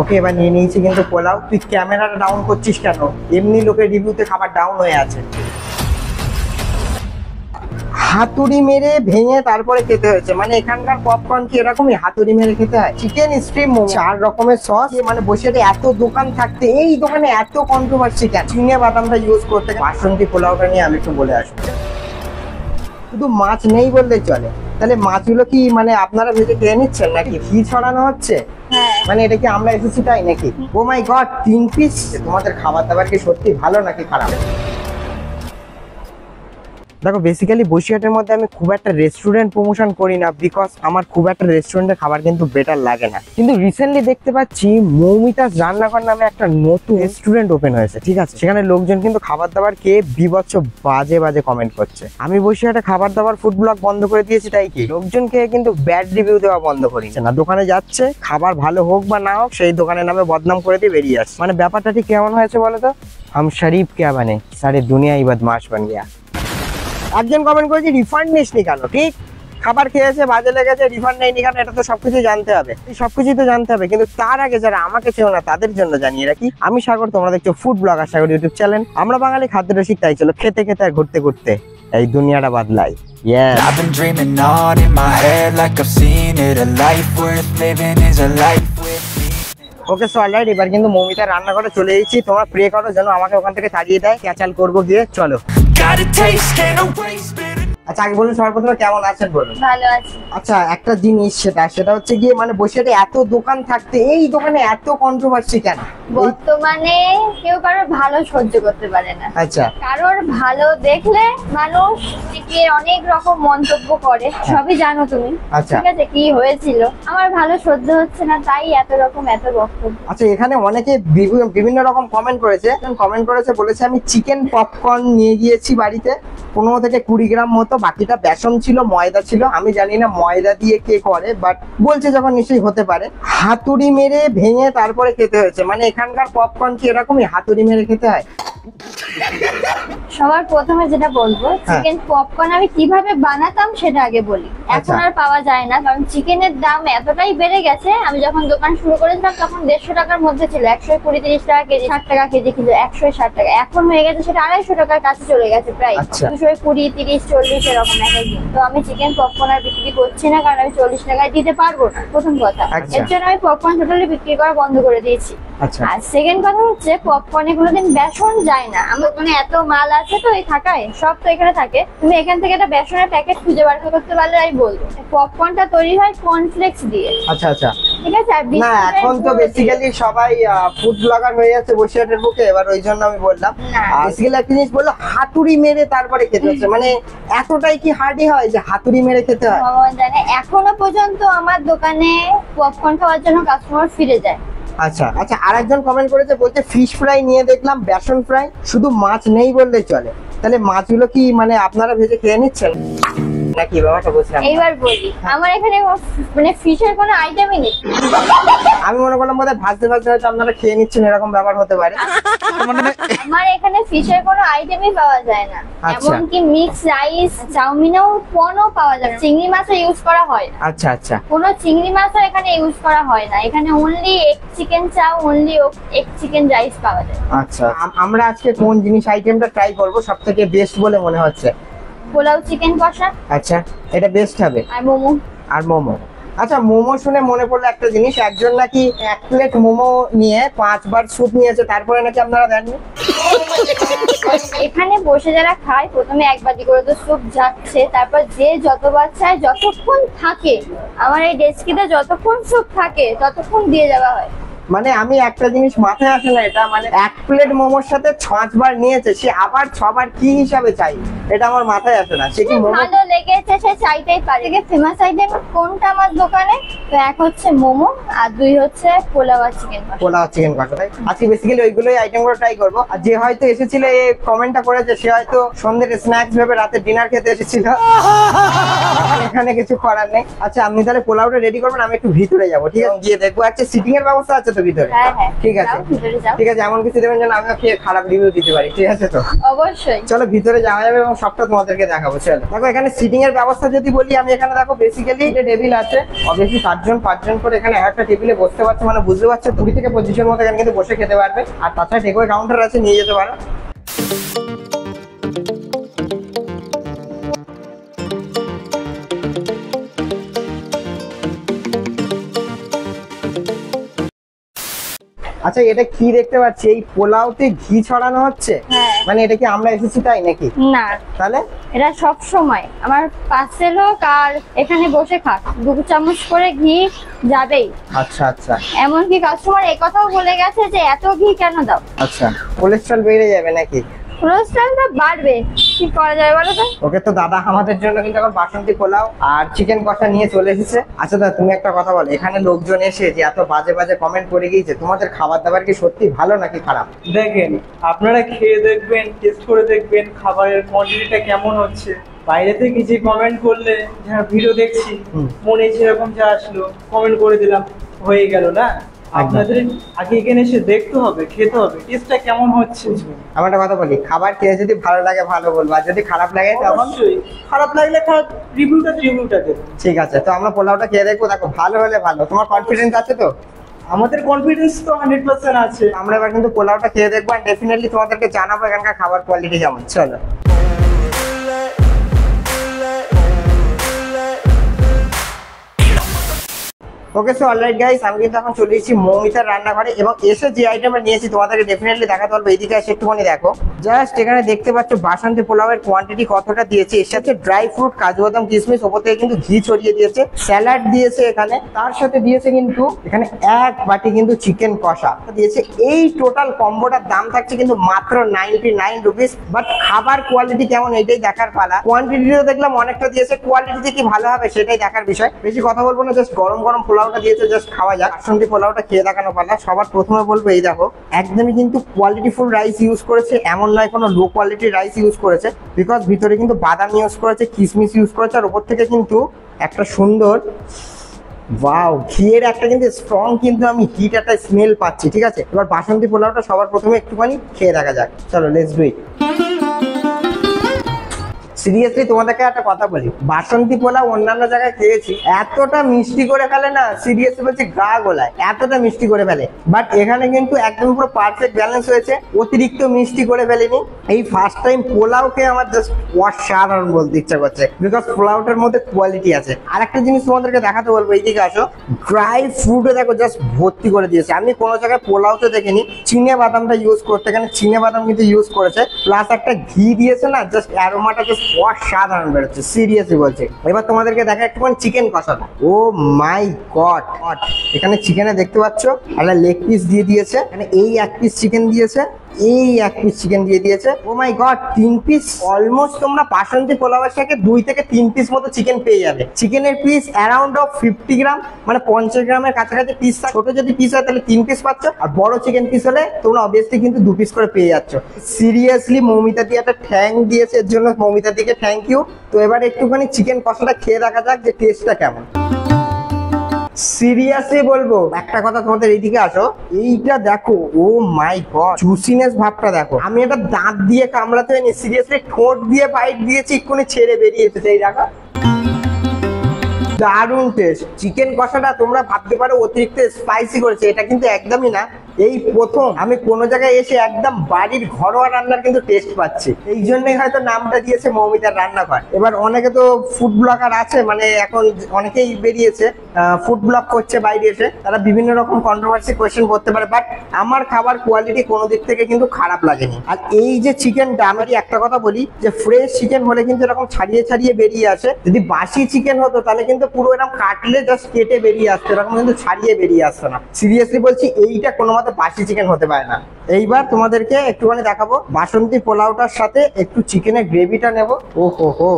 ওকে, এবার নিয়ে নিয়েছি কিন্তু পোলাও। তুই ক্যামেরাটা ডাউন করছিস কেন? এমনি লোকের রিভিউতে খাবার ডাউন হয়ে আছে। হাতুড়ি মেরে ভেঙে তারপরে খেতে হয়েছে, মানে এখানকার পপকর্ন কি এরকমই হাতুড়ি মেরে খেতে হয়? চিকেন স্ট্রিম মোমো, 4 রকমের সস, মানে বসে এত দোকান থাকতে এই দোকানে এত কন্ট্রোভার্সি কেন? চিনে বাদামটা ইউজ করতে। বাসন্তী পোলাওটা নিয়ে আমি একটু বলে আসবো। শুধু মাছ নেই বললেই চলে, তাহলে মাছগুলো কি মানে আপনারা ভেজে খেয়ে নিচ্ছেন নাকি ঘি ছড়ানো হচ্ছে? মানে এটা কি আমরা এসেছি তাই নাকি? ও মাই গড, 3 পিস! তোমাদের খাবার দাবার কি সত্যি ভালো নাকি খারাপ? দেখো, বেসিক্যালি বসিরহাটের মধ্যে আমি খুব একটা রেস্টুরেন্ট প্রমোশন করি না, বিকজ আমার খুব একটা রেস্টুরেন্টের খাবার কিন্তু বেটার লাগে না। কিন্তু রিসেন্টলি দেখতে পাচ্ছি মৌমিতাস রান্নাঘর নামে একটা নতুন রেস্টুরেন্ট ওপেন হয়েছে, ঠিক আছে? সেখানে লোকজন কিন্তু খাবার দাবার খেয়ে বিভৎস বাজে বাজে কমেন্ট করছে। আমি বসিরহাটে খাবার দাবার ফুড ব্লগ বন্ধ করে দিয়েছি, তাই কি লোকজন খেয়ে কিন্তু ব্যাড রিভিউ দেওয়া বন্ধ করেছে না। দোকানে যাচ্ছে, খাবার ভালো হোক বা না হোক, সেই দোকানের নামে বদনাম করে দিয়ে বেরিয়ে আসছে। মানে ব্যাপারটা ঠিক কেমন হয়েছে বলো তো? হাম শরীফ কে বানে সারে দুনিয়া ই বদমাশ বান গিয়া। একজন কমেন্ট করেছে রিফান্ড নিসনি কেন? ঠিক, খাবার খেয়েছে, বাজে লেগেছে, রিফান্ড নেয়নি কেন? এটা তো সবকিছু জানতে হবে, সবকিছুই তো জানতে হবে। কিন্তু তার আগে যারা আমাকে চেও না তাদের জন্য জানিয়ে রাখি, আমি সাগর, তোমরা দেখছো ফুড ব্লগার সাগর ইউটিউব চ্যানেল। আমরা বাঙালি খাদ্য রসিক, তাই চলো খেতে খেতে আর ঘুরতে ঘুরতে এই দুনিয়াটা বদলাই। I've been dreaming on in my head like I've seen it. A life worth living is a life with me. Okay, so alright, এবার কিন্তু মৌমিতার রান্নাঘরে চলে এসেছি। তোমরা প্রে করো যেন আমাকে ওখান থেকে তাড়িয়ে দেয়, ক্যাচাল করবো গিয়ে। চলো। Got a taste, can't erase bitter. আচ্ছা, আগে বলুন সর্বপ্রথমে কেমন আছেন বলুন? ভালো আছি। আচ্ছা, একটা জিনিস সেটা হচ্ছে গিয়ে মানে বসে এত দোকান থাকতে এই দোকানে এত কন্ট্রোভার্সি কেন? বর্তমানে কেউ কারোর ভালো সহ্য করতে পারে না। আচ্ছা, কারোর ভালো দেখলে মানুষ থেকে অনেক রকম মন্তব্য করে, সবই জানো তুমি। আচ্ছা, ঠিক আছে, কি হয়েছিল আমার ভালো সহ্য হচ্ছে না, তাই এত রকম এত বক্তব্য। আচ্ছা, এখানে অনেকে বিভিন্ন রকম কমেন্ট করেছে, বলেছে আমি চিকেন পপকর্ন নিয়ে গিয়েছি বাড়িতে 15 থেকে 20 গ্রাম মতো, বাকিটা বেসন ছিল, ময়দা ছিল। আমি জানি না ময়দা দিয়ে কে করে, বাট বলছে যখন নিশ্চয়ই হতে পারে। হাতুড়ি মেরে ভেঙে তারপরে খেতে হয়েছে, মানে এখানকার পপকর্ন কি এরকমই হাতুড়ি মেরে খেতে হয়? সবার প্রথমে যেটা বলবো, চিকেন পপকর্ন আমি কিভাবে বানাতাম সেটা আগে বলি। এখন আর পাওয়া যায় না, কারণ চিকেনের দাম এতটাই বেড়ে গেছে। আমি যখন দোকান শুরু করেছিলাম তখন 150 টাকার মধ্যে ছিল, 120-130 টাকা কেজি, 60 টাকা কেজি কিলো, 160 টাকা। এখন হয়ে গেছে সেটা 250 টাকার কাছে চলে গেছে, প্রায় 220, 30, 40 এরকম এক একদিন। তো আমি চিকেন পপকর্ন আর বিক্রি করছি না, কারণ আমি 40 টাকায় দিতে পারবো না, প্রথম কথা। এর জন্য আমি পপকর্ন টোটালি বিক্রি করা বন্ধ করে দিয়েছি। আর সেকেন্ড কথা হচ্ছে, পপকর্নে কোনোদিন বেসন যায় না। আমার মানে এত মাল আছে তো এই থাকায়, সব তো এখানে থাকে। তুমি এখান থেকে একটা বেসনের প্যাকেট খুঁজে বার করতে পারলে আমি বলবো। পপকর্নটা তৈরি হয় কর্নফ্লেক্স দিয়ে। আচ্ছা, ঠিক আছে। না, এখন তো বেসিক্যালি সবাই ফুড ব্লগার হয়ে যাচ্ছে বসিরহাটের বুকে, এবার ওই জন্য আমি বললাম। বেসিক্যালি একটা জিনিস বললো হাতুড়ি মেরে তারপরে খেতে হচ্ছে, মানে এতটাই কি হার্ডি হয় যে হাতুড়ি মেরে খেতে হয়? ভগবান জানে, এখনো পর্যন্ত আমার দোকানে পপকর্ন খাওয়ার জন্য কাস্টমার ফিরে যায়। আচ্ছা, আরেকজন কমেন্ট করেছে, বলছে ফিশ ফ্রাই নিয়ে দেখলাম, বেসন ফ্রাই, শুধু মাছ নেই বললেই চলে। তাহলে মাছগুলো কি মানে আপনারা ভেজে খেয়ে নিচ্ছেন নাকি? ব্যাপারটা বলছিলাম। এইবার বলি, আমার এখানে মানে ফিশের কোনো আইটেমই নেই। আমি মনে করলাম বোধহয় ভাজতে হয়তো আপনারা খেয়ে নিচ্ছেন, এরকম ব্যাপার হতে পারে। আমার এখানে ফিশের কোনো আইটেমই পাওয়া যায় না, এমনকি মিক্স রাইস, চাউমিনও কোনো পাওয়া যায় না। চিংড়ি মাছও ইউজ করা হয় না। আচ্ছা, কোনো চিংড়ি মাছও এখানে ইউজ করা হয় না। এখানে অনলি এগ চিকেন চাও, অনলি এগ চিকেন রাইস পাওয়া যায়। আচ্ছা, আমরা আজকে কোন জিনিস আইটেমটা ট্রাই করব সবথেকে বেস্ট বলে মনে হচ্ছে? পোলাও চিকেন কষা। আচ্ছা, এটা বেস্ট হবে। আর মোমো। আচ্ছা, মোমো শুনে মনে পড়লো একটা জিনিস, একজন নাকি 1 প্লেট মোমো নিয়ে 5 বার স্যুপ নিয়েছে, তারপরে নাকি আপনারা দেননি। এখানে বসে যারা খায় প্রথমে 1 বাটি করে তো স্যুপ যাচ্ছে, তারপর যে যতবার চায় যতক্ষণ থাকে, আমার এই ডেস্কিতে যতক্ষণ স্যুপ থাকে ততক্ষণ দিয়ে যাওয়া হয়। মানে আমি একটা জিনিস মাথায় আসে না, এটা মানে 1 প্লেট মোমোর সাথে 6 বার নিয়েছে, সে আবার 6 বার কি হিসাবে চাই, এটা আমার মাথায় আসে না। সে কি ভালো লেগেছে সে চাইতেই পারে। ফেমাস আইটেম কোনটা আমার দোকানে? তো 1 হচ্ছে মোমো, আর 2 হচ্ছে পোলাও আর চিকেন কষা। আজকে বেসিক্যালি ওইগুলোই আইটেমগুলো ট্রাই করবো। আর যে হয়তো এসেছিল এই কমেন্টটা করেছে, সে হয়তো সন্ধ্যের স্ন্যাক্স ভেবে রাতে ডিনার খেতে এসেছিল, এখানে কিছু করার নেই। আচ্ছা, আপনি তাহলে পোলাওটা রেডি করবেন, আমি একটু ভিতরে যাবো, ঠিক আছে? গিয়ে দেখবো। আচ্ছা, সিটিং এর ব্যবস্থা আছে তো ভিতরে? হ্যাঁ হ্যাঁ ঠিক আছে যাও, ভিতরে যাও। ঠিক আছে, এমন কিছু দেবেন যেন আমিও খেয়ে খারাপ রিভিউ দিতে পারি, ঠিক আছে তো? অবশ্যই। চলো ভিতরে যাওয়া যাবে এবং সবটা তোমাদেরকে দেখাবো। চলো দেখো এখানে সিটিং এর ব্যবস্থা যদি বলি, আমি এখানে দেখো বেসিক্যালি টেবিল আছে, অবভিয়াসলি 7 জন 5 জন করে এখানে একটা টেবিলে বসতে পারছে, মানে বুঝতে পারছো 20 থেকে 25 জন মতো এখানে কিন্তু বসে খেতে পারবে। আর তাছাড়া টেকওয়ে কাউন্টার আছে, নিয়ে যেতে পারো। আচ্ছা এটা কি দেখতে পাচ্ছি, এই পোলাওতে ঘি ছড়ানো হচ্ছে? হ্যাঁ। মানে এটা কি আমরা এসেছি তাই নাকি? না, তাহলে এটা সব সময় আমার পার্সেল হোক আর এখানে বসে খাক 2 চামচ করে ঘি যাবেই। আচ্ছা আচ্ছা এমনকি কাস্টমার এই কথাও বলে গেছে যে এত ঘি কেন দাও? আচ্ছা, কোলেস্ট্রল বেড়ে যাবে নাকি? কোলেস্ট্রলটা বাড়বে, কি করা যাবে বলো তো? ওকে, তো দাদা আমাদের জন্য কিন্তু এখন বাসন্তী পোলাও আর চিকেন কষা নিয়ে চলে এসেছে। আচ্ছা দাদা তুমি একটা কথা বলো, এখানে লোকজন এসে যে এত বাজে বাজে কমেন্ট করে গিয়েছে, তোমাদের খাবার দাবার কি সত্যি ভালো নাকি খারাপ? দেখেন, আপনারা খেয়ে দেখবেন, টেস্ট করে দেখবেন খাবারের কোয়ান্টিটিটা কেমন হচ্ছে। বাইরে থেকে যে কমেন্ট করলে, যারা ভিডিও দেখছি মনে যেরকম যা আসলো কমেন্ট করে দিলাম, হয়ে গেল না। আপনাদের আগে এখানে এসে দেখতে হবে, খেতে হবে, টেস্টটা কেমন হচ্ছে। আমার একটা কথা বলি, খাবার খেয়ে যদি ভালো লাগে ভালো বলবো, আর যদি খারাপ লাগে তখন? অবশ্যই খারাপ লাগলে রিভিউটা দেবো। ঠিক আছে, তো আমরা পোলাওটা খেয়ে দেখবো, দেখো ভালো হলে ভালো। তোমার কনফিডেন্স আছে তো? আমাদের কনফিডেন্স তো 100% আছে। আমরা এবার কিন্তু পোলাওটা খেয়ে দেখবো, আর ডেফিনেটলি তোমাদেরকে জানাবো এখানকার খাবার কোয়ালিটি কেমন। চলো। ওকে সো অলরাইট গাইস, আমি কিন্তু এখন চলে এসেছি মৌমিতার রান্নাঘরে, এবং এসে যে আইটেমটা নিয়েছি তোমাদেরকে ডেফিনেটলি দেখাতে পারবো। এইদিকে এসে একটুখানি দেখো, জাস্ট এখানে দেখতে পাচ্ছ বাসন্তী পোলাওয়ের কোয়ান্টিটি কতটা দিয়েছে। এর সাথে ড্রাই ফ্রুট, কাজু বাদাম, কিশমিশ, ওপর থেকে কিন্তু ঘি ছড়িয়ে দিয়েছে, স্যালাড দিয়েছে এখানে, তার সাথে দিয়েছে কিন্তু এখানে 1 বাটি কিন্তু চিকেন কষা দিয়েছে। এই টোটাল কম্বোটার দাম থাকছে কিন্তু মাত্র 99 রুপিস। বাট খাবার কোয়ালিটি কেমন এইটাই দেখার পালা। কোয়ান্টিটিও দেখলাম অনেকটা দিয়েছে, কোয়ালিটি কি ভালো হবে সেটাই দেখার বিষয়। বেশি কথা বলবো না, জাস্ট গরম গরম পোলাওটা দিয়েছে, জাস্ট খাওয়া যাক। বাসন্তী পোলাওটা খেয়ে দেখানো পালা। সবার প্রথমে বলবো, এই দেখো একদমই কিন্তু কোয়ালিটিফুল রাইস ইউজ করেছে, এমন নয় কোনো লো কোয়ালিটির রাইস ইউজ করেছে, বিকজ ভিতরে কিন্তু বাদাম ইউজ করেছে, কিশমিশ ইউজ করেছে, আর উপর থেকে কিন্তু একটা সুন্দর ওয়াও ঘিয়ের একটা কিন্তু স্ট্রং কিন্তু আমি হিট একটা স্মেল পাচ্ছি। ঠিক আছে, এবার বাসন্তী পোলাওটা সবার প্রথমে একটুখানি খেয়ে দেখা যাক। চলো লেটস ডু ইট। সিরিয়াসলি তোমাদেরকে একটা কথা বলি, বাসন্তী পোলাও অন্যান্য জায়গায় খেয়েছি, এতটা মিষ্টি করে ফেলে না, সিরিয়াসলি বলছি গা গোলায়, এতটা মিষ্টি করে ফেলে। বাট এখানে কিন্তু একদম পুরো পারফেক্ট ব্যালেন্স হয়েছে, অতিরিক্ত মিষ্টি করে ফেলেনি। এই ফার্স্ট টাইম পোলাও খেয়ে আমার জাস্ট অসাধারণ বলতে ইচ্ছা করছে, বিকজ পোলাওটার মধ্যে কোয়ালিটি আছে। আর একটা জিনিস তোমাদেরকে দেখাতে বলবো, এইদিকে আসো, ড্রাই ফ্রুটে দেখো জাস্ট ভর্তি করে দিয়েছে। আমি কোনো জায়গায় পোলাওতে দেখিনি চিনে বাদামটা ইউজ করতে, এখানে চিনে বাদাম কিন্তু ইউজ করেছে, প্লাস একটা ঘি দিয়েছে না, জাস্ট অ্যারোমাটা জাস্ট অসাধারণ বেরোচ্ছে, সিরিয়াসলি বলছে। এবার তোমাদেরকে দেখা একটুখানি চিকেন কষাটা। ও মাই গড, এখানে চিকেনে দেখতে পাচ্ছ একটা লেগ পিস দিয়ে দিয়েছে, এখানে এই 1 পিস চিকেন দিয়েছে, এই 1 পিস চিকেন দিয়ে দিয়েছে। ও মাই গড, 3 পিস। অলমোস্ট তোমরা বাসন্তী পোলাওয়ের সাথে 2 থেকে 3 পিস মতো চিকেন পেয়ে যাবে। চিকেনের পিস অ্যারাউন্ড অফ 50 গ্রাম, মানে 50 গ্রামের কাছাকাছি পিস। ছোট যদি পিস হয় তাহলে 3 পিস পাচ্ছ, আর বড় চিকেন পিস হলে তোমরা অবভিয়াসলি কিন্তু 2 পিস করে পেয়ে যাচ্ছ। সিরিয়াসলি মৌমিতা দিয়ে একটা থ্যাঙ্ক দিয়েছে, এর জন্য মৌমিতা দিকে থ্যাংক ইউ। তো এবার একটুখানি চিকেন কষাটা খেয়ে দেখা যাক যে টেস্টটা কেমন। সিরিয়াসলি বলবো একটা কথা, তোমাদের এইদিকে আসো, এইটা দেখো, ও মাই গড, জুসিনেস ভাবটা দেখো। আমি এটা দাঁত দিয়ে কামড়াতে হয়নি, সিরিয়াসলি ঠোঁট দিয়ে বাইট দিয়েছি, এক্ষুনি ছেড়ে বেরিয়েছে। সেই দেখো, দারুণ টেস্ট। চিকেন কষাটা তোমরা ভাবতে পারো অতিরিক্ত স্পাইসি করেছে, এটা কিন্তু একদমই না। এই প্রথম আমি কোনো জায়গায় এসে একদম বাড়ির ঘরোয়া রান্নার কিন্তু টেস্ট পাচ্ছি, এই জন্যই হয়তো নামটা দিয়েছে মৌমিতার রান্নাঘর। এবার অনেকে তো ফুড ব্লগার আছে, মানে এখন অনেকেই বেরিয়েছে ফুড ব্লগ করছে বাইরে এসে, তারা বিভিন্ন রকম কন্ট্রোভার্সি কোয়েশ্চেন করতে পারে, বাট আমার খাবার কোয়ালিটি কোনো দিক থেকে কিন্তু খারাপ লাগেনি। আর এই যে চিকেনটা, আমি একটা কথা বলি যে ফ্রেশ চিকেন হলে কিন্তু এরকম ছাড়িয়ে ছাড়িয়ে বেরিয়ে আসে, যদি বাসি চিকেন হতো তাহলে কিন্তু পুরো এরকম কাটলে জাস্ট কেটে বেরিয়ে আসতো, এরকম কিন্তু ছাড়িয়ে বেরিয়ে আসতো না। সিরিয়াসলি বলছি, এইটা কোনো মতে বাসি চিকেন হতে পারে না। এইবার তোমাদেরকে একটুখানি দেখাবো বাসন্তী পোলাওটার সাথে একটু চিকেনের গ্রেভিটা নেব। ও হো হো,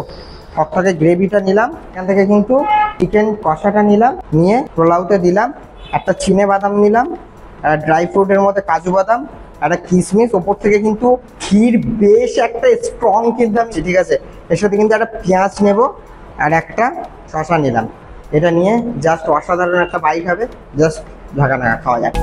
সব থেকে গ্রেভিটা নিলাম, এখান থেকে কিন্তু চিকেন কষাটা নিলাম, নিয়ে পোলাওতে দিলাম, একটা চিনে বাদাম নিলাম, একটা ড্রাই ফ্রুটের মধ্যে কাজু বাদাম, একটা কিশমিশ, ওপর থেকে কিন্তু ক্ষীর বেশ একটা স্ট্রং কিন্তু আমি, ঠিক আছে, এর সাথে কিন্তু একটা পেঁয়াজ নেব আর একটা শসা নিলাম। এটা নিয়ে জাস্ট অসাধারণ একটা বাইট হবে, জাস্ট ঝাঁকা নাকা খাওয়া যাক।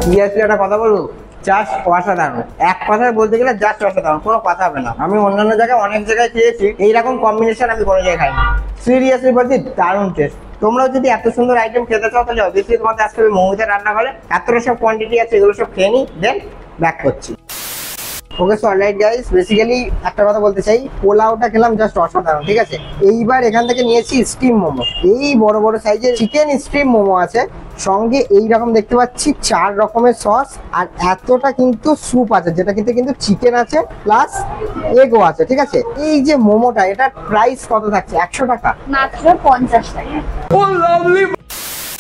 সিরিয়াসলি একটা কথা বলবো, জাস্ট অসাধারণ। এক কথায় বলতে গেলে জাস্ট অসাধারণ, কোনো কথা হবে না। আমি অন্যান্য জায়গায় অনেক জায়গায় খেয়েছি, এইরকম কম্বিনেশন আমি কোনো জায়গায় খাইনি। সিরিয়াসলি বলছি দারুণ টেস্ট। তোমরাও যদি এত সুন্দর আইটেম খেতে চাও তাহলে অবভিয়াসলি তোমাদের আসতে হবে মৌমিতা রান্না করে। এতটা সব কোয়ান্টিটি আছে, এগুলো সব খেয়ে নিই, দেন ব্যাক করছি। Okay so alright guys, basically একটা কথা বলতে চাই, পোলাওটা খেলাম জাস্ট অসাধারণ, ঠিক আছে। এইবার এখান থেকে নিয়েছি স্টিম মোমো। এই বড় বড় সাইজের চিকেন স্টিম মোমো আছে, সঙ্গে এই রকম দেখতে পাচ্ছি 4 রকমের সস, আর এতটা কিন্তু স্যুপ আছে, যেটা কিন্তু চিকেন আছে প্লাস এগও আছে, ঠিক আছে। এই যে মোমোটা, এটার প্রাইস কত থাকছে? 100 টাকা, মাত্র 50 টাকা।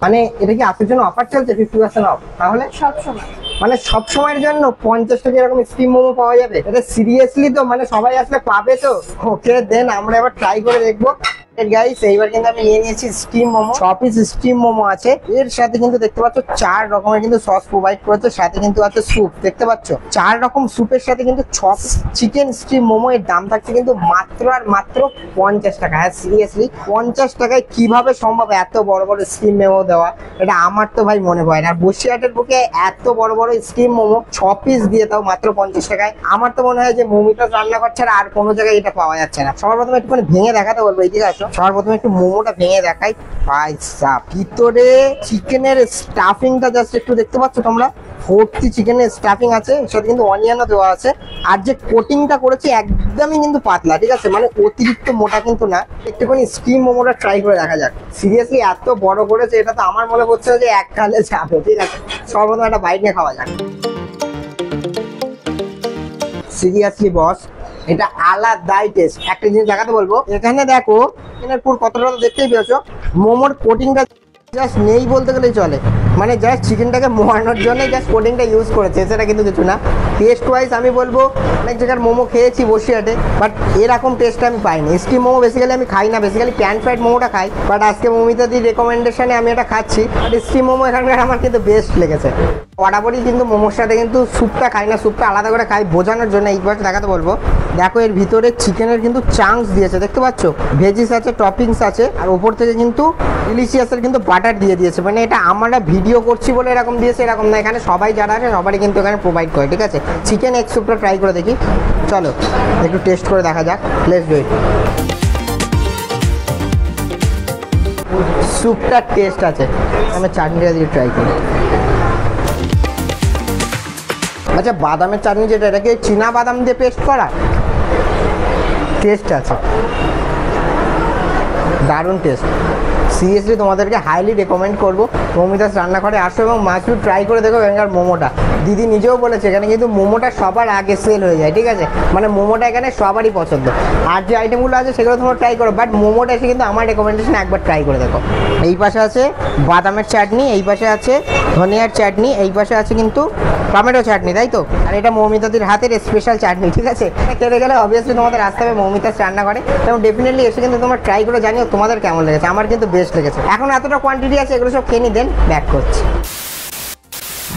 মানে এটা কি আজকের জন্য অফার চলছে 50% অফ? তাহলে সব সময় মানে সব সময়ের জন্য 50 টাকা এরকম স্টিম মোমো পাওয়া যাবে? এটা সিরিয়াসলি তো মানে সবাই আসলে পাবে তো? ওকে দেন আমরা এবার ট্রাই করে দেখবো। গাইস এইবার কিন্তু আমি নিয়ে নিয়েছি steam momo. 6 piece steam momo আছে, এর সাথে কিন্তু দেখতে পাচ্ছ 4 রকমের কিন্তু সস প্রোভাইড করেছে, সাথে কিন্তু আছে স্যুপ, দেখতে পাচ্ছ 4 রকম স্যুপের সাথে কিন্তু 6 পিস চিকেন স্টিম মোমো। এর দাম থাকছে কিন্তু মাত্র আর মাত্র 50 টাকা। হ্যাঁ সিরিয়াসলি 50 টাকায় কিভাবে সম্ভব এত বড় বড় স্টিম মোমো দেওয়া? এটা আমার তো ভাই মনে হয় না। আর বসিরহাটের বুকে এত বড় বড় স্টিম মোমো 6 পিস দিয়ে তাও মাত্র 50 টাকায়, আমার তো মনে হয় যে মৌমিতাস রান্নাঘর ছাড়া আর কোনো জায়গায় এটা পাওয়া যাচ্ছে না। সবার প্রথমে একটুখানি ভেঙে দেখাতে বলবো, এদিকে আসো। সবার প্রথমে একটু মোমোটা ভেঙে দেখাই। ভাই সাপ, ভিতরে চিকেনের স্টাফিংটা জাস্ট একটু দেখতে পাচ্ছ তোমরা, ভর্তি চিকেনের স্টাফিং আছে, সাথে কিন্তু অনিয়নও দেওয়া আছে। আর যে কোটিংটা করেছি একদমই কিন্তু পাতলা, ঠিক আছে, মানে অতিরিক্ত মোটা কিন্তু না। একটুখানি স্টিম মোমোটা ট্রাই করে দেখা যাক। সিরিয়াসলি এত বড় করেছে, এটা তো আমার মনে হচ্ছে যে এক কালে যাবে, ঠিক আছে। সর্বপ্রথম একটা বাইট নিয়ে খাওয়া যাক। সিরিয়াসলি বস, এটা আলাদাই টেস্ট। একটা জিনিস দেখাতে বলবো, এখানে দেখো চিকেনের পুর কতটা দেখতেই পেয়েছো, মোমোর কোটিংটা জাস্ট নেই বলতে গেলেই চলে। মানে জাস্ট চিকেনটাকে মোয়ানোর জন্য জাস্ট কোটিংটা ইউজ করেছে, সেটা কিন্তু কিছু না। টেস্ট ওয়াইজ আমি বলবো অনেক জায়গার মোমো খেয়েছি বসিরহাটে, বাট এরকম টেস্ট আমি পাইনি। স্টিম মোমো বেসিক্যালি আমি খাই না, বেসিক্যালি প্যান ফ্রাইড মোমোটা খাই, বাট আজকে মৌমিতাদির রেকমেন্ডেশনে আমি এটা খাচ্ছি। বাট স্টিম মোমো এখানকার আমার কিন্তু বেস্ট লেগেছে। বরাবরই কিন্তু মোমোর সাথে কিন্তু স্যুপটা খাই না, স্যুপটা আলাদা করে খাই বোঝানোর জন্য। এইবার দেখাতে বলবো, দেখো এর ভিতরে চিকেনের কিন্তু চাংস দিয়েছে, দেখতে পাচ্ছ, ভেজিস আছে, টপিংস আছে, আর ওপর থেকে কিন্তু ডিলিশিয়াসের কিন্তু বাটার দিয়ে দিয়েছে। মানে এটা আমরা ভিডিও করছি বলে এরকম দিয়েছে এরকম না, এখানে সবাই যারা আছে সবারই কিন্তু এখানে প্রোভাইড করে, ঠিক আছে। চিকেন এগ স্যুপটা ট্রাই করে দেখি, চলো একটু টেস্ট করে দেখা যাক। Let's do it. স্যুপটার টেস্ট আছে, আমি চাটনিটা দিয়ে ট্রাই করি। আচ্ছা বাদামের চাটনি যেটা, এটাকে চীনা বাদাম দিয়ে পেস্ট করা, টেস্ট আছে, দারুণ টেস্ট। সিরিয়াসলি তোমাদেরকে হাইলি রেকমেন্ড করবো মৌমিতাস রান্নাঘরে আসো এবং মাছু ট্রাই করে দেখো এখানকার মোমোটা। দিদি নিজেও বলেছে এখানে কিন্তু মোমোটা সবার আগে সেল হয়ে যায়, ঠিক আছে, মানে মোমোটা এখানে সবারই পছন্দ। আর যে আইটেমগুলো আছে সেগুলো তোমরা ট্রাই করো, বাট মোমোটা এসে কিন্তু আমার রেকমেন্ডেশন একবার ট্রাই করে দেখো। এই পাশে আছে বাদামের চাটনি, এই পাশে আছে ধনিয়ার চাটনি, এই পাশে আছে কিন্তু টমেটো চাটনি, তাই তো। আর এটা মৌমিতাদির হাতের স্পেশাল চাটনি, ঠিক আছে। খেতে গেলে অবভিয়াসলি তোমাদের আসতে হবে মৌমিতাস রান্নাঘরে, এবং ডেফিনেটলি এসে কিন্তু তোমরা ট্রাই করে জানিও তোমাদের কেমন লেগেছে। আমার কিন্তু বেস্ট লেগেছে। এখন এতটা কোয়ান্টিটি আছে, এগুলো সব খেয়ে দেন ব্যাক করছি।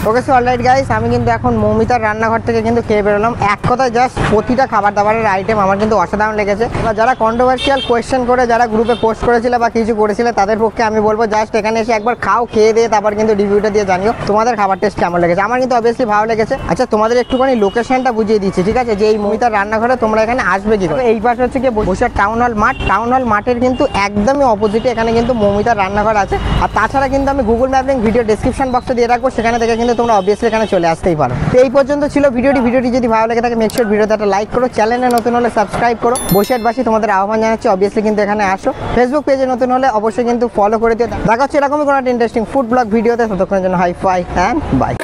ওকে সো অলরাইট গাইস, আমি কিন্তু এখন মৌমিতার রান্নাঘর থেকে কিন্তু খেয়ে বেরোলাম। এক কথায় জাস্ট প্রতিটা খাবার দাবারের আইটেম আমার কিন্তু অসাধারণ লেগেছে। এবার যারা কন্ট্রোভার্সিয়াল কোয়েশ্চেন করে যারা গ্রুপে পোস্ট করেছিল বা কিছু করেছিল, তাদের পক্ষে আমি বলবো জাস্ট এখানে এসে একবার খাও, খেয়ে দিয়ে তারপর কিন্তু রিভিউটা দিয়ে জানিও তোমাদের খাবার টেস্ট কেমন লেগেছে। আমার কিন্তু অবভিয়াসলি ভালো লেগেছে। আচ্ছা তোমাদের একটুখানি লোকেশনটা বুঝিয়ে দিচ্ছি, ঠিক আছে, যে এই মৌমিতার রান্নাঘরে তোমরা এখানে আসবে কি করে। এই পাশে হচ্ছে কি বসিরহাট টাউন হল মাঠ, টাউন হল মাঠের কিন্তু একদমই অপোজিটে এখানে কিন্তু মৌমিতার রান্নাঘর আছে। আর তাছাড়া কিন্তু আমি Google map link video description বক্সে দিয়ে রাখবো, সেখানে থেকে কিন্তু তোমরা অবভিয়াসলি এখানে চলে আসতেই পারো। তো এই পর্যন্ত ছিল ভিডিওটি যদি ভালো লাগে থাকে মেক শিওর ভিডিওতে একটা লাইক করো, চ্যানেলে নতুন হলে সাবস্ক্রাইব করো। বসিরহাটবাসী তোমাদের আহ্বান জানাচ্ছি অবভিয়াসলি কিন্তু এখানে আসো। ফেসবুক পেজে নতুন হলে অবশ্যই কিন্তু ফলো করে দিও। দেখা হচ্ছে এরকমই কোনো একটা ইন্টারেস্টিং ফুড ব্লগ ভিডিওতে, ততক্ষণের জন্য হাই ফাই অ্যান্ড বাই।